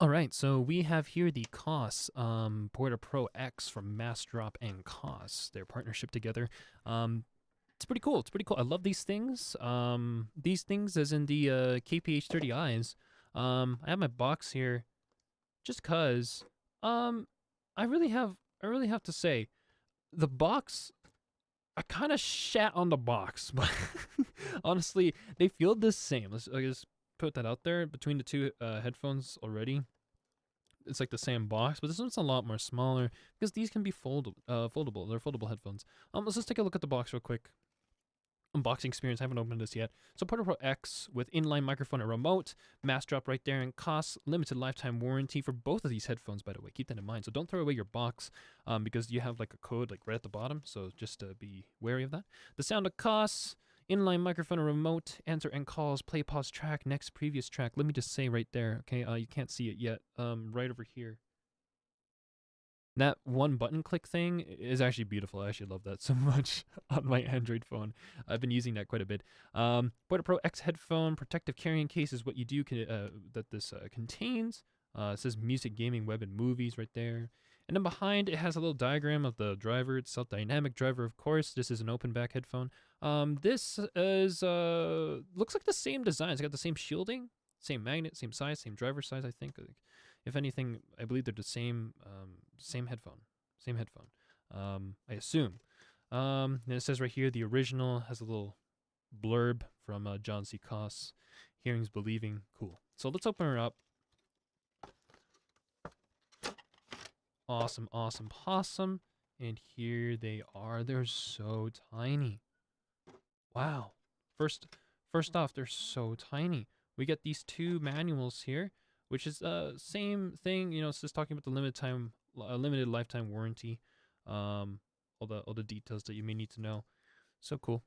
All right, so we have here the KOSS Porta Pro X from Massdrop and KOSS. Their partnership together. It's pretty cool. It's pretty cool. I love these things. These things, as in the KPH30Is. I have my box here, just cause. Um, I really have. I really have to say, the box. I kind of shat on the box, but honestly, they feel the same. Let's I just put that out there between the two headphones already. It's like the same box, but this one's a lot more smaller because these can be foldable. They're foldable headphones. Let's just take a look at the box real quick. Unboxing experience. I haven't opened this yet. So Porta Pro X with inline microphone and remote, mass drop right there, and costs limited lifetime warranty for both of these headphones. By the way, keep that in mind. So don't throw away your box because you have like a code like right at the bottom. So just be wary of that. The sound of costs. Inline microphone and remote, answer and calls, play, pause, track, next, previous track. Let me just say right there, okay? You can't see it yet. Right over here. That one button click thing is actually beautiful. I actually love that so much on my Android phone. I've been using that quite a bit. Porta Pro X headphone, protective carrying case is what you do that this contains. It says music, gaming, web, and movies right there. And then behind it has a little diagram of the driver itself, dynamic driver, of course. This is an open back headphone. This is looks like the same design. It's got the same shielding, same magnet, same size, same driver size. I think. If anything, I believe they're the same headphone, same headphone. I assume. And it says right here the original has a little blurb from John C. Koss. Hearing's believing. Cool. So let's open her up. Awesome, awesome, possum. And here they are. They're so tiny. Wow. First off, they're so tiny. We get these two manuals here, which is same thing. You know, it's just talking about the limited lifetime warranty. All the details that you may need to know. So cool.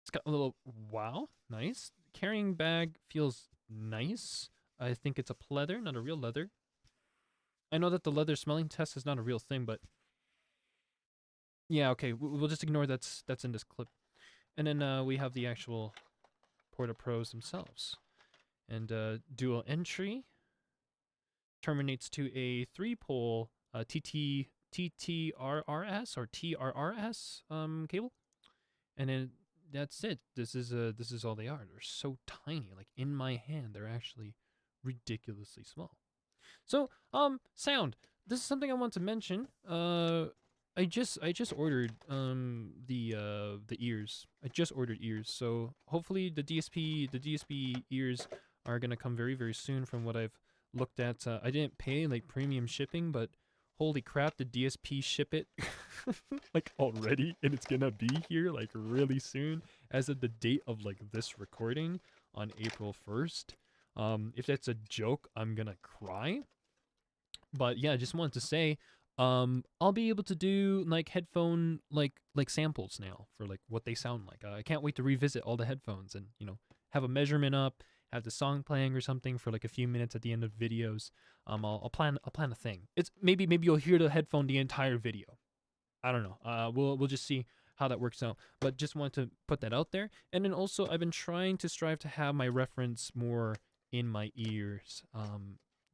It's got a little wow, nice carrying bag. Feels nice. I think it's a pleather, not a real leather. I know that the leather smelling test is not a real thing, but yeah, okay, we'll just ignore that's in this clip. And then we have the actual Porta Pros themselves. And dual entry terminates to a 3-pole TTRRS or TRRS cable. And then that's it. This is all they are. They're so tiny. Like in my hand, they're actually ridiculously small. So, sound. This is something I want to mention. I just ordered the ears. I just ordered ears. So hopefully the DSP ears are gonna come very very soon. From what I've looked at, I didn't pay like premium shipping, but holy crap, the DSP ship it like already, and it's gonna be here like really soon, as of the date of like this recording on April 1st. If that's a joke, I'm gonna cry. But yeah, I just wanted to say, I'll be able to do like headphone like samples now for like what they sound like. I can't wait to revisit all the headphones and have a measurement up, have the song playing or something for like a few minutes at the end of videos. I'll plan a thing. It's maybe you'll hear the headphone the entire video. I don't know. We'll just see how that works out. But just wanted to put that out there. And then also, I've been trying to strive to have my reference more in my ears,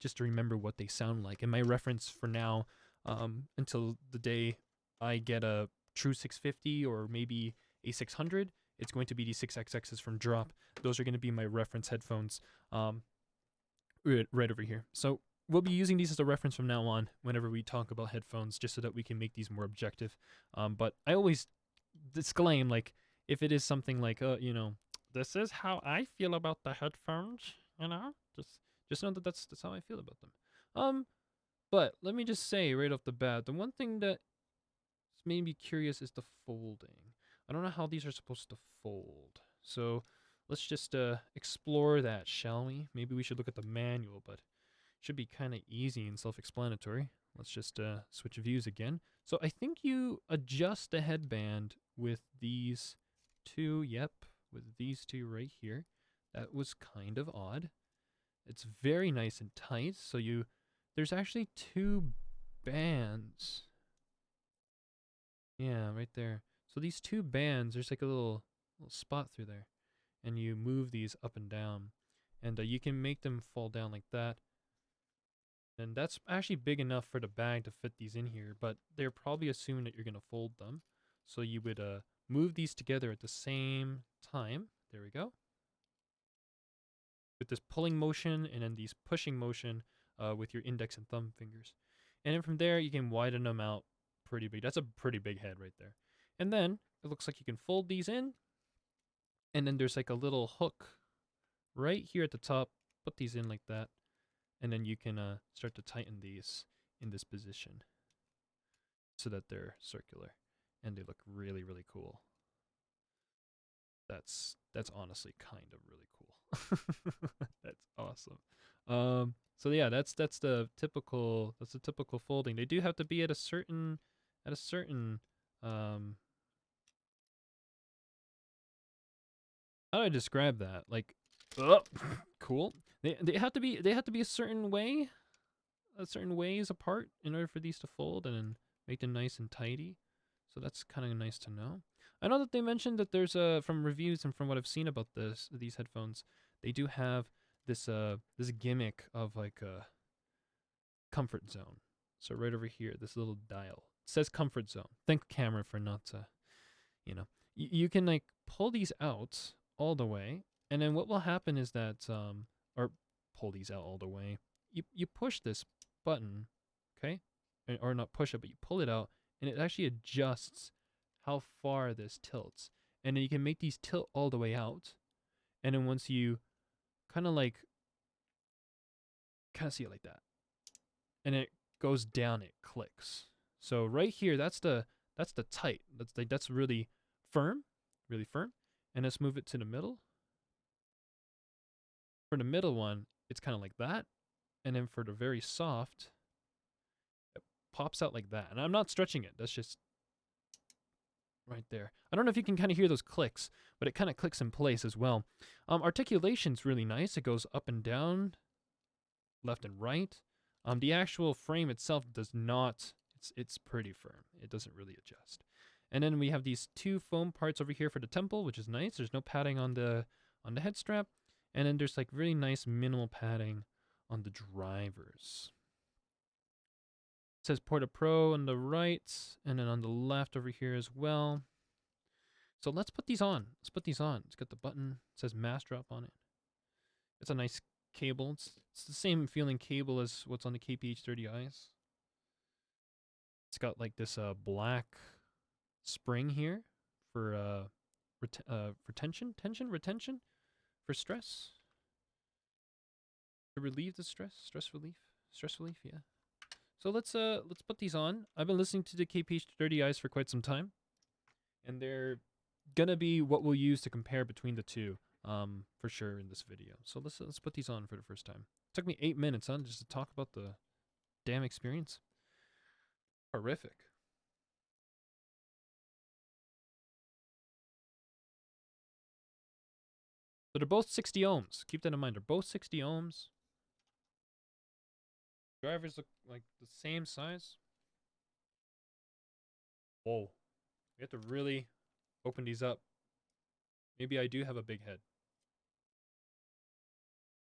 just to remember what they sound like. And my reference for now, until the day I get a true 650 or maybe a 600, it's going to be the 6XXs from Drop. Those are going to be my reference headphones, right over here. So we'll be using these as a reference from now on whenever we talk about headphones, just so that we can make these more objective. But I always disclaim, like, if it is something like, this is how I feel about the headphones, just know that that's how I feel about them. But let me just say right off the bat, the one thing that made me curious is the folding. I don't know how these are supposed to fold, so let's just explore that, shall we? Maybe we should look at the manual, but should be kind of easy and self-explanatory. Let's just switch views again. So I think you adjust the headband with these two. Yep, with these two right here. That was kind of odd. It's very nice and tight. So there's actually two bands. Yeah, right there. So these two bands, there's like a little spot through there, and you move these up and down, and you can make them fall down like that. And that's actually big enough for the bag to fit these in here, but they're probably assuming that you're going to fold them. So you would move these together at the same time. There we go. With this pulling motion and then these pushing motion with your index and thumb fingers. And then from there, you can widen them out pretty big. That's a pretty big head right there. And then it looks like you can fold these in. And then there's like a little hook right here at the top. Put these in like that. And then you can start to tighten these in this position so that they're circular. And they look really, really cool. That's honestly kind of really cool. That's awesome. So yeah, that's the typical folding. They do have to be at a certain how do I describe that? Like, cool. They have to be a certain ways apart in order for these to fold and then make them nice and tidy. So that's kind of nice to know. I know that they mentioned that there's from reviews and from what I've seen about these headphones, they do have this gimmick of like a comfort zone. So right over here, this little dial it says comfort zone. Thank camera for not you can like pull these out all the way, and then what will happen is that or pull these out all the way. You push this button, okay? Or not push it, but you pull it out, and it actually adjusts how far this tilts. And then you can make these tilt all the way out. And then once you kind of see it like that, and it goes down, it clicks. So right here, that's the tight. That's really firm, really firm. And let's move it to the middle. For the middle one, it's kind of like that. And then for the very soft, it pops out like that. And I'm not stretching it. That's just right there. I don't know if you can kind of hear those clicks, but it kind of clicks in place as well. Articulation's really nice. It goes up and down, left and right. The actual frame itself does not, it's pretty firm. It doesn't really adjust. And then we have these two foam parts over here for the temple, which is nice. There's no padding on the head strap. And then there's like really nice minimal padding on the drivers. It says Porta Pro on the right, and then on the left over here as well. So let's put these on. It's got the button. It says mass drop on it. It's a nice cable. It's the same feeling cable as what's on the KPH30Is. It's got like this black spring here for retention, for stress. To relieve the stress relief, yeah. So let's put these on. I've been listening to the KPH30Is for quite some time, and they're gonna be what we'll use to compare between the two, for sure in this video. So let's put these on for the first time. It took me 8 minutes, just to talk about the damn experience. Horrific. So they're both 60 ohms. Keep that in mind. They're both 60 ohms. Drivers look like the same size. Whoa. We have to really open these up. Maybe I do have a big head.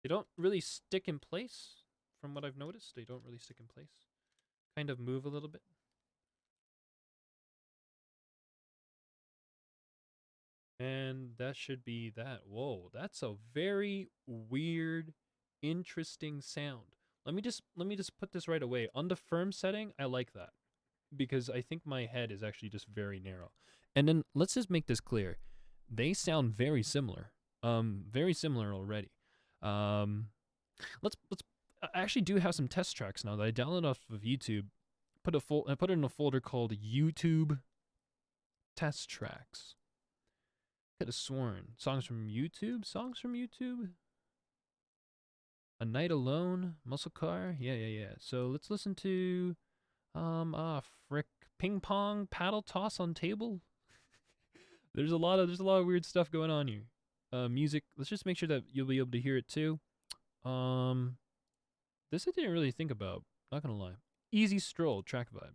They don't really stick in place, from what I've noticed. They don't really stick in place. Kind of move a little bit. And that should be that. Whoa, that's a very weird, interesting sound. Let me just put this right away. On the firm setting, I like that, because I think my head is actually just very narrow. And then let's just make this clear. They sound very similar. Very similar already. Let's I actually do have some test tracks now that I downloaded off of YouTube. I put it in a folder called YouTube Test Tracks. Could have sworn. Songs from YouTube? A Night Alone? Muscle Car? Yeah. So let's listen to frick, Ping Pong Paddle Toss on Table. There's a lot of weird stuff going on here. Music. Let's just make sure that you'll be able to hear it too. This I didn't really think about. Not gonna lie. Easy Stroll track vibe.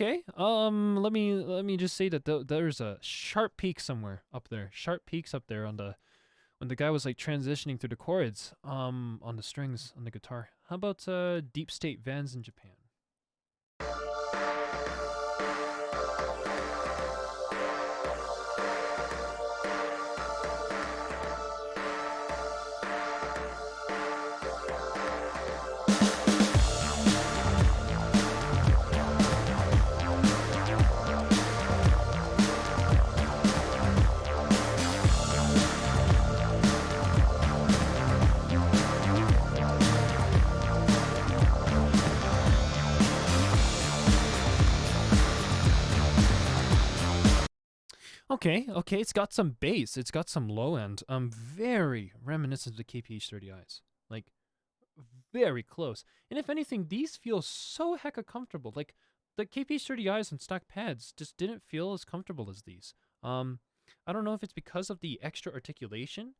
Okay. Let me just say that there's a sharp peak somewhere up there. Sharp peaks up there on the when the guy was like transitioning through the chords on the strings on the guitar. How about deep state Vans in Japan? Okay, okay, it's got some bass, it's got some low end. Very reminiscent of the KPH-30Is. Like very close. And if anything, these feel so hecka comfortable. Like the KPH-30Is and stock pads just didn't feel as comfortable as these. Um, I don't know if it's because of the extra articulation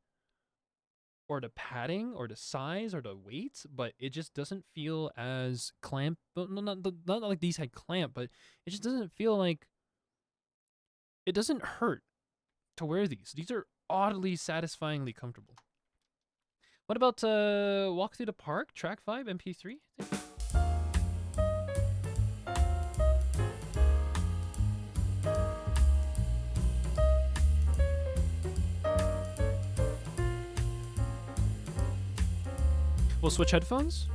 or the padding or the size or the weight, but it just doesn't feel as clamp. But no, not like these had clamp, but it just doesn't feel like it doesn't hurt to wear these. These are oddly satisfyingly comfortable. What about Walk Through the Park, Track 5, MP3? We'll switch headphones.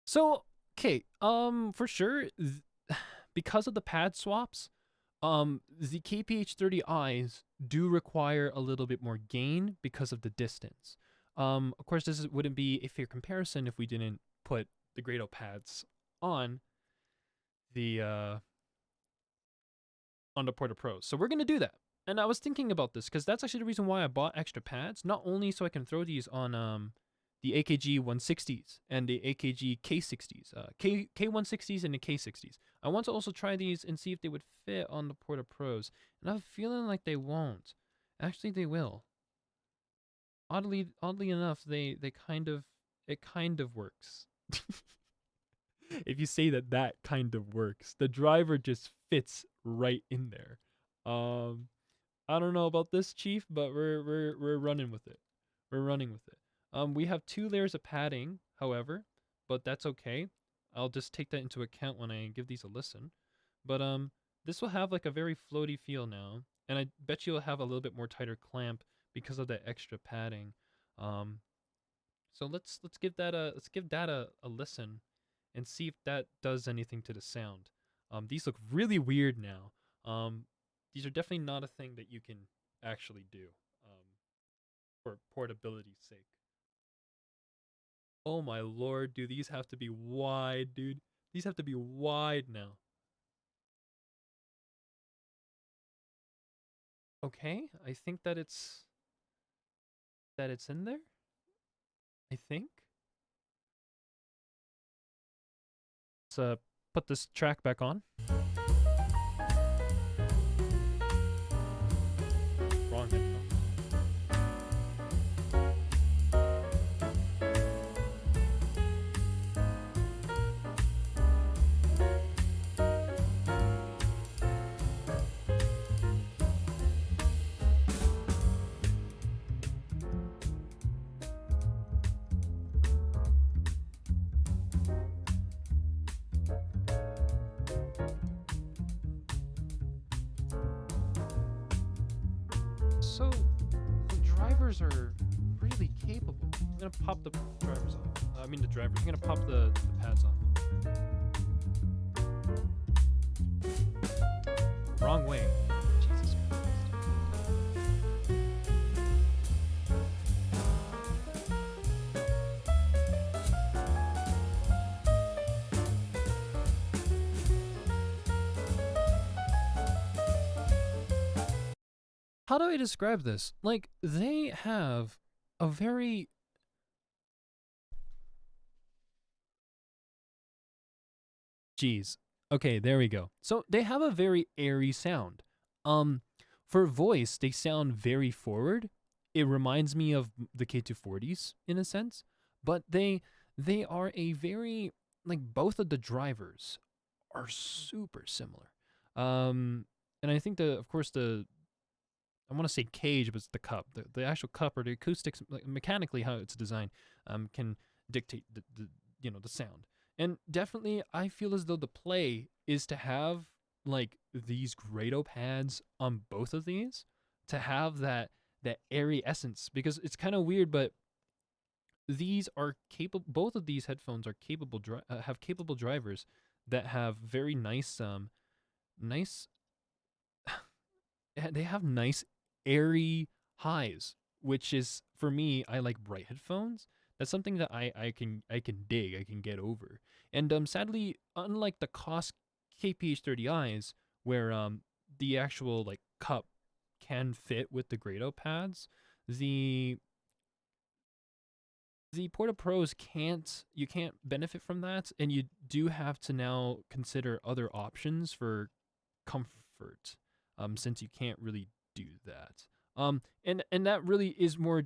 So, okay, for sure, because of the pad swaps, the KPH-30Is do require a little bit more gain because of the distance. Of course, wouldn't be a fair comparison if we didn't put the Grado pads on the Porta Pros. So we're gonna do that. And I was thinking about this because that's actually the reason why I bought extra pads, not only so I can throw these on the AKG 160s and the AKG K60s, K160s and the K60s. I want to also try these and see if they would fit on the Porta Pros. And I'm feeling like they won't. Actually, they will. Oddly enough, it kind of works. If you say that kind of works, the driver just fits right in there. I don't know about this, Chief, but we're running with it. We're running with it. We have 2 layers of padding, however, but that's okay. I'll just take that into account when I give these a listen. But this will have like a very floaty feel now, and I bet you'll have a little bit more tighter clamp because of that extra padding. So let's give that a listen and see if that does anything to the sound. These look really weird now. These are definitely not a thing that you can actually do for portability's sake. Oh my lord, dude, these have to be wide, dude. These have to be wide now. Okay, I think that it's in there. I think. Let's put this track back on. Wrong headphone. So the drivers are really capable. I'm gonna pop the drivers off. I mean the drivers. I'm gonna pop the pads off. Wrong way. Jesus Christ. How do I describe this? Like, they have a very Jeez. Okay, there we go. So they have a very airy sound. Um, for voice, they sound very forward. It reminds me of the K240s in a sense, but they are a very like both of the drivers are super similar. Um, and I think the of course the I want to say cage, but it's the cup. The actual cup or the acoustics, like mechanically how it's designed, can dictate the the sound. And definitely, I feel as though the play is to have like these grado pads on both of these to have that airy essence because it's kind of weird, but these are capable. Both of these headphones are capable have capable drivers that have very nice they have nice airy highs, which is for me. I like bright headphones. That's something that I can dig. I can get over. And sadly, unlike the KOSS KPH30Is, where the actual like cup can fit with the Grado pads, the the Porta Pros can't. You can't benefit from that, and you do have to now consider other options for comfort, since you can't really do that. And that really is more.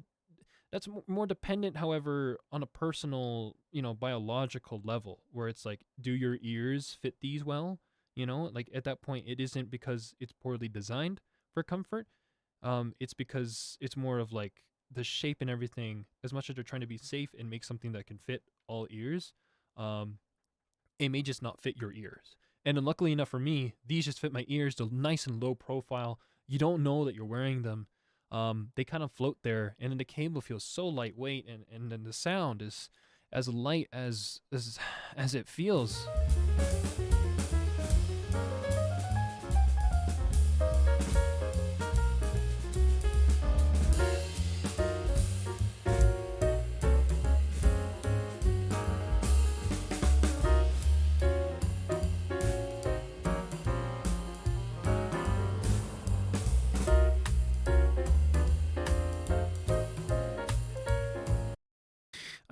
That's more dependent, however, on a personal, biological level, where it's like, do your ears fit these well? Like at that point, it isn't because it's poorly designed for comfort. It's because it's more of like the shape and everything. As much as they're trying to be safe and make something that can fit all ears, um, it may just not fit your ears. And then luckily enough for me, these just fit my ears. They're nice and low profile. You don't know that you're wearing them. They kind of float there, and then the cable feels so lightweight, and then the sound is as light as it feels.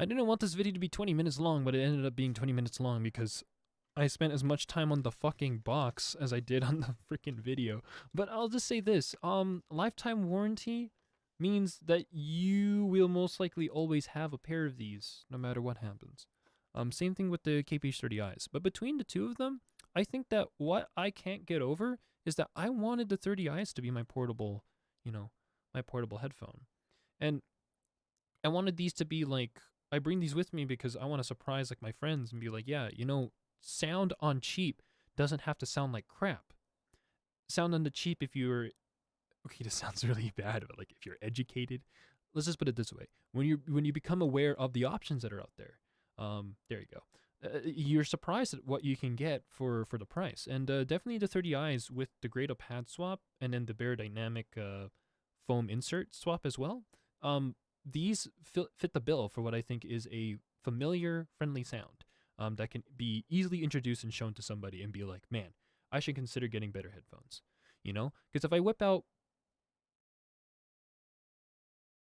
I didn't want this video to be 20 minutes long, but it ended up being 20 minutes long because I spent as much time on the fucking box as I did on the freaking video. But I'll just say this, lifetime warranty means that you will most likely always have a pair of these no matter what happens. Same thing with the KPH30Is. But between the two of them, I think that what I can't get over is that I wanted the 30Is to be my portable, my portable headphone. And I wanted these to be like, I bring these with me because I want to surprise like my friends and be like, yeah, sound on cheap doesn't have to sound like crap. Sound on the cheap if you're okay, this sounds really bad, but like if you're educated, let's just put it this way: when you become aware of the options that are out there, there you go. You're surprised at what you can get for the price, and definitely the 30Is with the Grado pad swap and then the Bare Dynamic foam insert swap as well. These fit the bill for what I think is a familiar, friendly sound that can be easily introduced and shown to somebody and be like, man, I should consider getting better headphones. Because if I whip out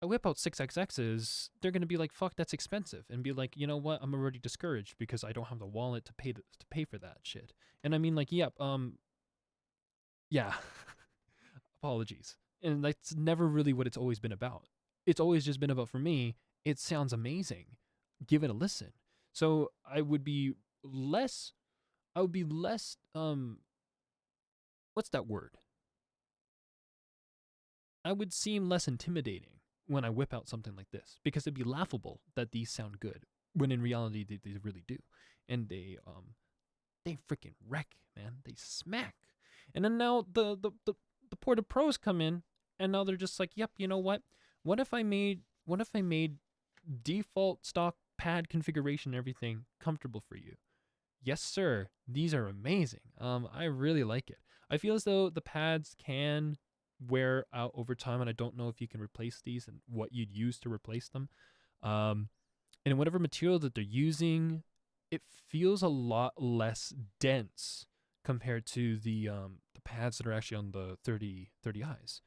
6XXs, they're gonna be like, "Fuck, that's expensive," and be like, "You know what? I'm already discouraged because I don't have the wallet to pay for that shit." And I mean, like, yep, yeah, apologies. And that's never really what it's always been about. It's always just been about, for me, it sounds amazing. Give it a listen. So less, I would be less, what's that word? I would seem less intimidating when I whip out something like this because it'd be laughable that these sound good when in reality they really do, and they freaking wreck, man. They smack. And then now the Porta Pros come in, and now they're just like, yep, you know what? What if I made default stock pad configuration and everything comfortable for you? Yes, sir. These are amazing. I really like it. I feel as though the pads can wear out over time, and I don't know if you can replace these and what you'd use to replace them. Um, and whatever material that they're using, it feels a lot less dense compared to the pads that are actually on the 30 Is.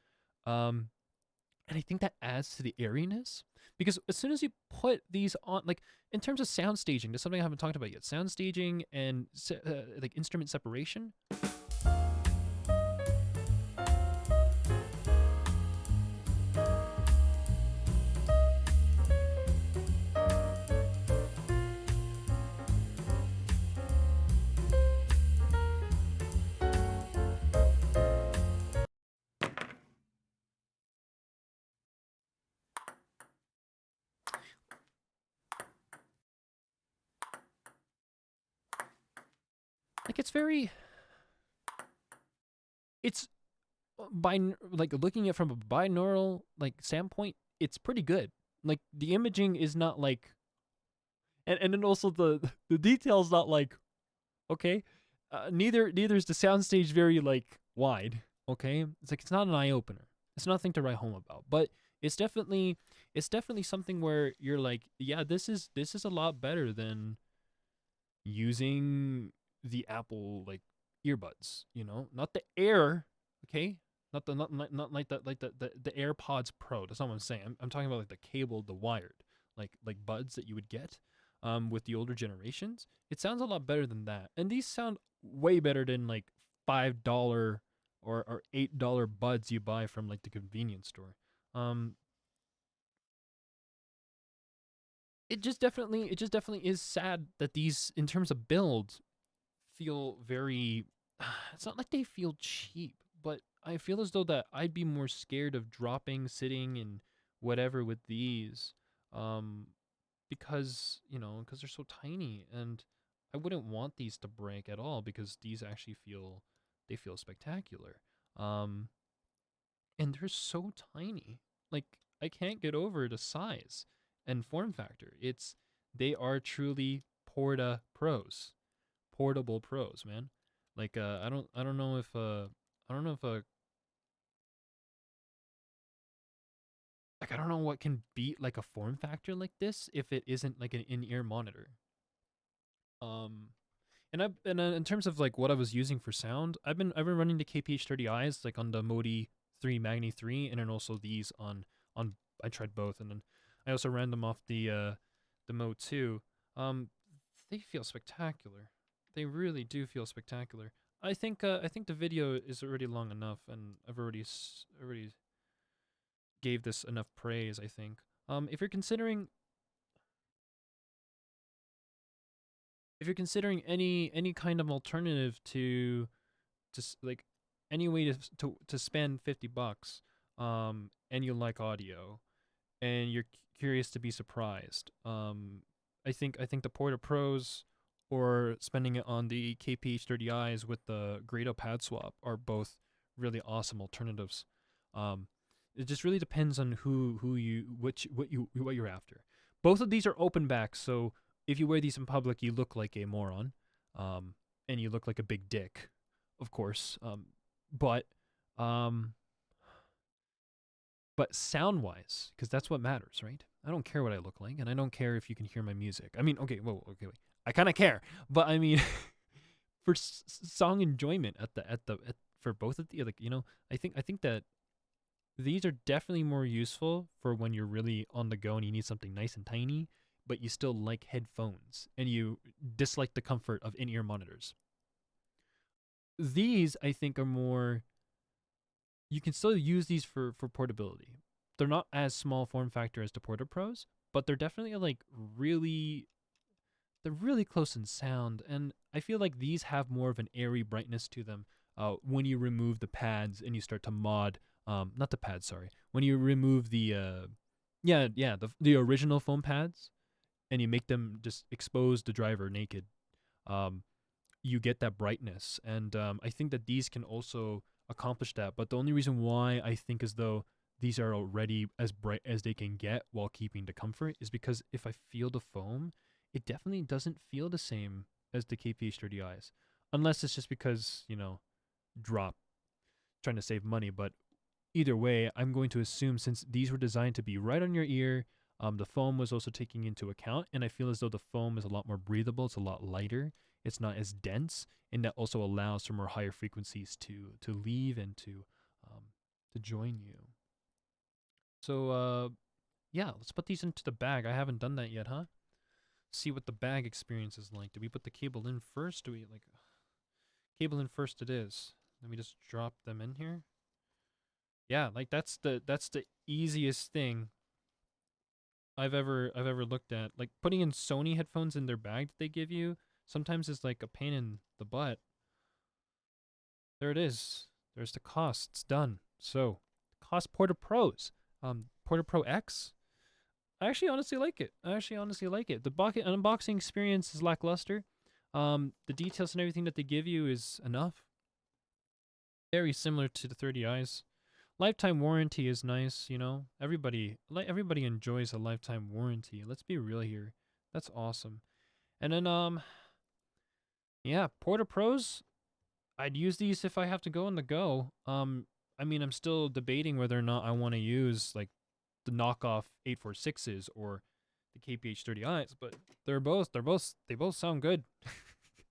And I think that adds to the airiness. because as soon as you put these on, like in terms of sound staging, that's something I haven't talked about yet. Sound staging and like instrument separation. Like it's like looking at it from a binaural like standpoint, it's pretty good. Like the imaging is not like, and then also the details not like okay. Neither is the soundstage very like wide. Okay, it's like it's not an eye opener. It's nothing to write home about, but it's definitely something where you're like, yeah, this is a lot better than using the Apple like earbuds. Not the Air, okay, not like the AirPods Pro. That's not what I'm saying. I'm talking about like the cable, the wired, like buds that you would get, with the older generations. It sounds a lot better than that, and these sound way better than like $5 or $8 buds you buy from like the convenience store. Um, it just definitely is sad that these, in terms of build, feel very it's not like they feel cheap, but I feel as though that I'd be more scared of dropping, sitting, and whatever with these, um because they're so tiny, and I wouldn't want these to break at all, because these actually feel spectacular. Um and they're so tiny. Like, I can't get over the size and form factor. They are truly Porta Pros, portable pros, man. Like, I don't know if like, I don't know what can beat like a form factor like this if it isn't like an in-ear monitor. Um, in terms of like what I was using for sound, I've been running the KPH30Is like on the Modi 3 Magni 3, and then also these on I tried both, and then I also ran them off the Mo 2. Um, they feel spectacular. They really do feel spectacular. I think the video is already long enough, and I've already gave this enough praise. I think. If you're considering any kind of alternative to like any way to spend $50, and you like audio, and you're curious to be surprised, I think the Porta Pros or spending it on the KPH30Is with the Grado pad swap are both really awesome alternatives. Um, it just really depends on who you what you're after. Both of these are open back, so if you wear these in public, you look like a moron, um, and you look like a big dick, of course. But um, but sound wise, because that's what matters, right? I don't care what I look like, and I don't care if you can hear my music. I mean, okay, whoa, okay, wait. I kind of care, but I mean, for song enjoyment for both of the, like, I think that these are definitely more useful for when you're really on the go and you need something nice and tiny, but you still like headphones and you dislike the comfort of in-ear monitors. These, I think, are more, you can still use these for portability. They're not as small form factor as the Porta Pros, but they're definitely like they're really close in sound, and I feel like these have more of an airy brightness to them. When you remove the pads and you start to mod, not the pads, sorry, when you remove the original foam pads and you make them just expose the driver naked, um, you get that brightness. And I think that these can also accomplish that. But the only reason why I think as though these are already as bright as they can get while keeping the comfort is because if I feel the foam, it definitely doesn't feel the same as the KPH30Is. Unless it's just because, drop, trying to save money. But either way, I'm going to assume since these were designed to be right on your ear, the foam was also taking into account, and I feel as though the foam is a lot more breathable. It's a lot lighter. It's not as dense, and that also allows for more higher frequencies to leave and to join you. So yeah, let's put these into the bag. I haven't done that yet, huh? See what the bag experience is like. Do we put the cable in first? Do we like cable in first? It is. Let me just drop them in here. Yeah, like that's the easiest thing I've ever looked at. Like putting in Sony headphones in their bag that they give you sometimes is like a pain in the butt. There it is. There's the KOSS. It's done. So, KOSS Porta Pros. Porta Pro X. I actually honestly like it. I actually honestly like it. The unboxing experience is lackluster. The details and everything that they give you is enough. Very similar to the 30i's. Lifetime warranty is nice, you know. Everybody enjoys a lifetime warranty. Let's be real here. That's awesome. And then yeah, Porta Pros. I'd use these if I have to go on the go. I mean, I'm still debating whether or not I want to use like the knockoff 846s or the KPH30i's, but they both sound good.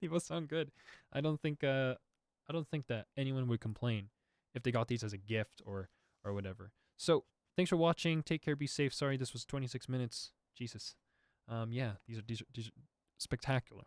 They both sound good. I don't think I don't think that anyone would complain if they got these as a gift or whatever. So, thanks for watching. Take care, be safe. Sorry this was 26 minutes. Jesus. Yeah, these are spectacular.